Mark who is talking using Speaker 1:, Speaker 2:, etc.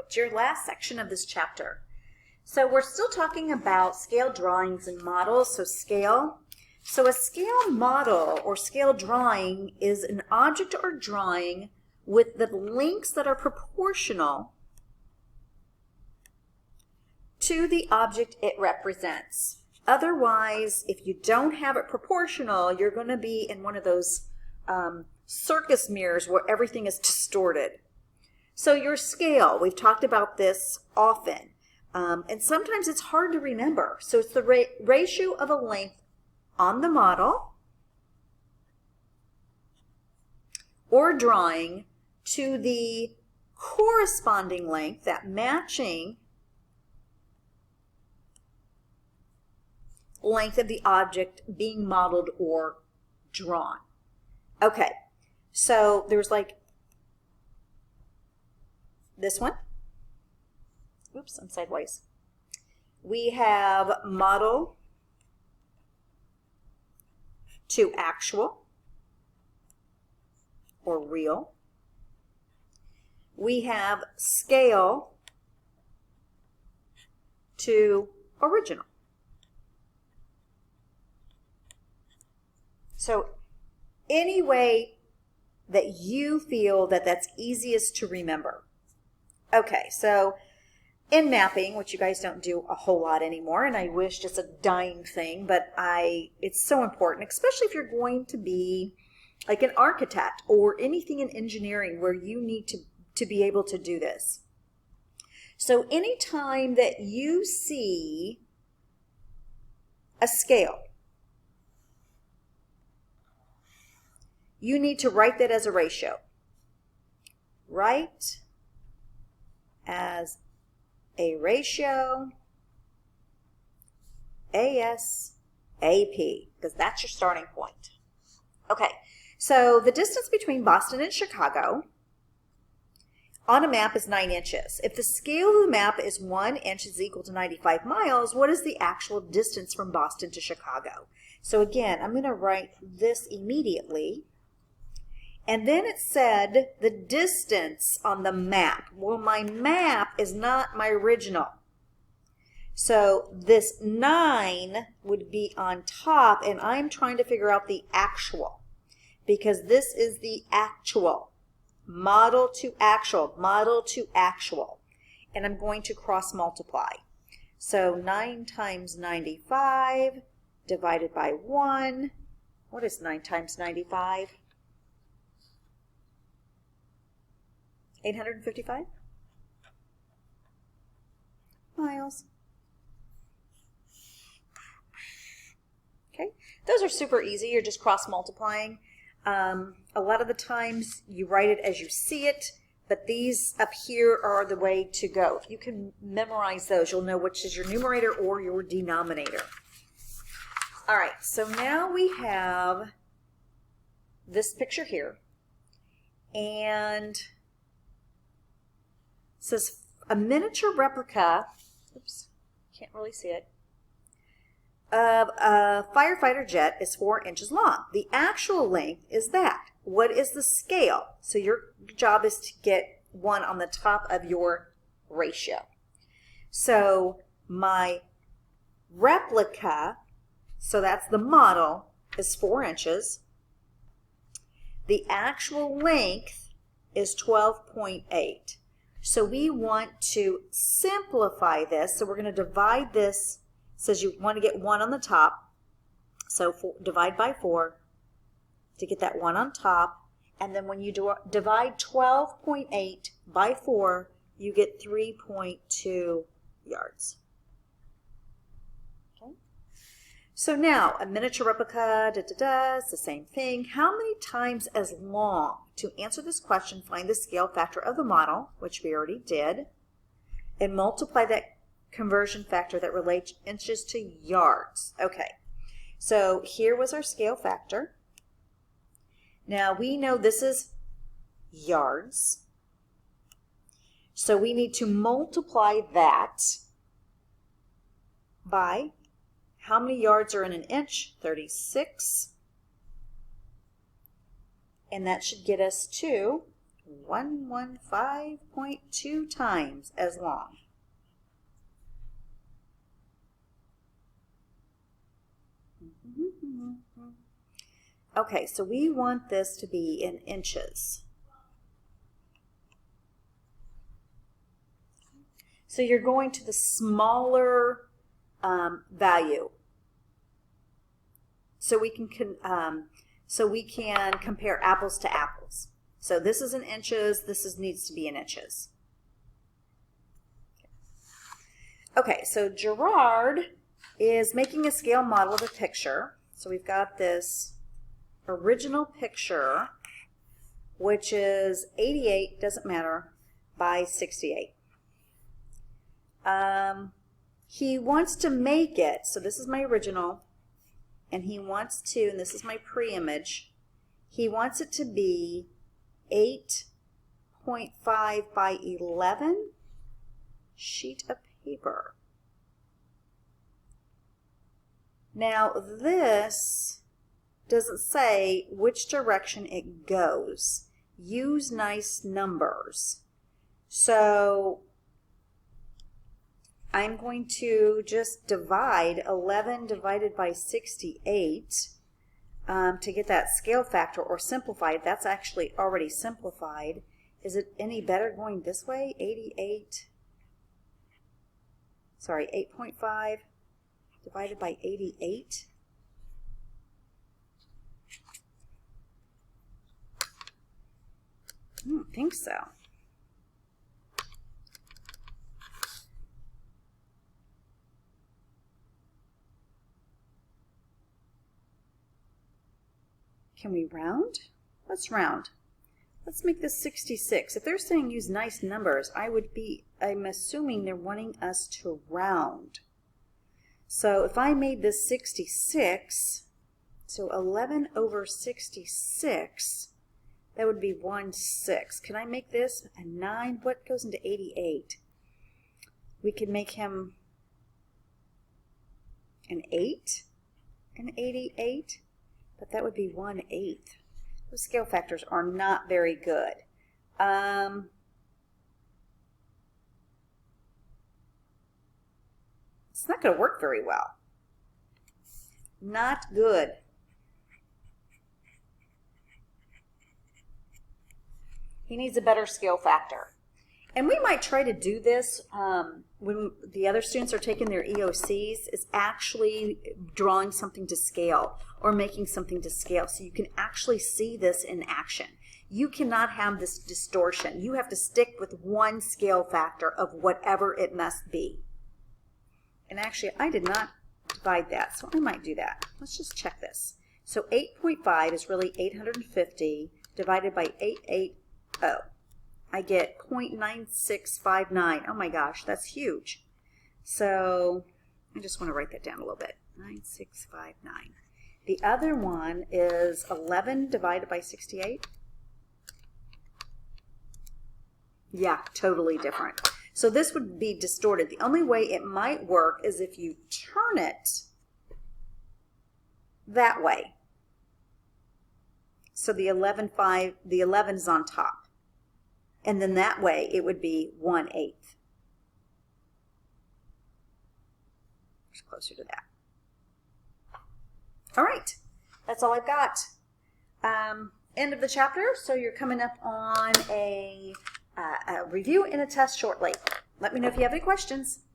Speaker 1: It's your last section of this chapter. So we're still talking about scale drawings and models, so scale. So a scale model or scale drawing is an object or drawing with the lengths that are proportional to the object it represents. Otherwise, if you don't have it proportional, you're going to be in one of those circus mirrors where everything is distorted. So your scale, we've talked about this often, and sometimes it's hard to remember. So it's the ratio of a length on the model or drawing to the corresponding length, that matching length of the object being modeled or drawn. Okay, so there's like this one. Oops, I'm sideways. We have model to actual or real. We have scale to original. So any way that you feel that that's easiest to remember. Okay, so in mapping, which you guys don't do a whole lot anymore, and I wish it's a dying thing, but it's so important, especially if you're going to be like an architect or anything in engineering where you need to be able to do this. So anytime that you see a scale, you need to write that as a ratio. Write as a ratio, ASAP, because that's your starting point. Okay, so the distance between Boston and Chicago on a map is 9 inches. If the scale of the map is 1 inch is equal to 95 miles, what is the actual distance from Boston to Chicago? So again, I'm going to write this immediately. And then it said the distance on the map. Well, my map is not my original. So this 9 would be on top, and I'm trying to figure out the actual, because this is the actual. Model to actual, model to actual. And I'm going to cross multiply. So 9 times 95 divided by 1. What is 9 times 95? 855 miles. Okay, those are super easy. You're just cross multiplying. A lot of the times you write it as you see it, but these up here are the way to go. If you can memorize those, you'll know which is your numerator or your denominator. All right, so now we have this picture here, and it says a miniature replica, oops, can't really see it, of a firefighter jet is 4 inches long. The actual length is that. What is the scale? So your job is to get 1 on the top of your ratio. So my replica, so that's the model, is 4 inches. The actual length is 12.8. So we want to simplify this. So we're going to divide this. It says you want to get 1 on the top. So divide by 4 to get that 1 on top. And then when you divide 12.8 by 4, you get 3.2 yards. Okay. So now a miniature replica, it's the same thing. How many times as long? To answer this question, find the scale factor of the model, which we already did, and multiply that conversion factor that relates inches to yards. Okay, so here was our scale factor. Now we know this is yards, so we need to multiply that by how many yards are in an inch? 36. And that should get us to 115.2 times as long. Okay, so we want this to be in inches. So you're going to the smaller value. So we can compare apples to apples. So this is in inches, needs to be in inches. Okay, so Gerard is making a scale model of a picture. So we've got this original picture, which is 88, doesn't matter, by 68. He wants to make it, so this is my original, and he wants to, and this is my pre-image, he wants it to be 8.5 by 11 sheet of paper. Now this doesn't say which direction it goes. Use nice numbers. So I'm going to just divide 11 divided by 68 to get that scale factor, or simplify it. That's actually already simplified. Is it any better going this way? 8.5 divided by 88. I don't think so. Can we round? Let's round. Let's make this 66. If they're saying use nice numbers, I'm assuming they're wanting us to round. So if I made this 66, so 11 over 66, that would be 1/6. Can I make this a 9? What goes into 88? We could make him an 8 in 88, but that would be 1/8. Those scale factors are not very good. It's not going to work very well. Not good. He needs a better scale factor. And we might try to do this when the other students are taking their EOCs, is actually drawing something to scale or making something to scale, so you can actually see this in action. You cannot have this distortion. You have to stick with one scale factor of whatever it must be. And actually, I did not divide that, so I might do that. Let's just check this. So 8.5 is really 850 divided by 880. I get 0.9659. Oh my gosh, that's huge. So I just want to write that down a little bit. 9659. The other one is 11 divided by 68. Yeah, totally different. So this would be distorted. The only way it might work is if you turn it that way. So the 11 is on top. And then that way it would be 1/8. It's closer to that. All right, that's all I've got. End of the chapter. So you're coming up on a review and a test shortly. Let me know if you have any questions.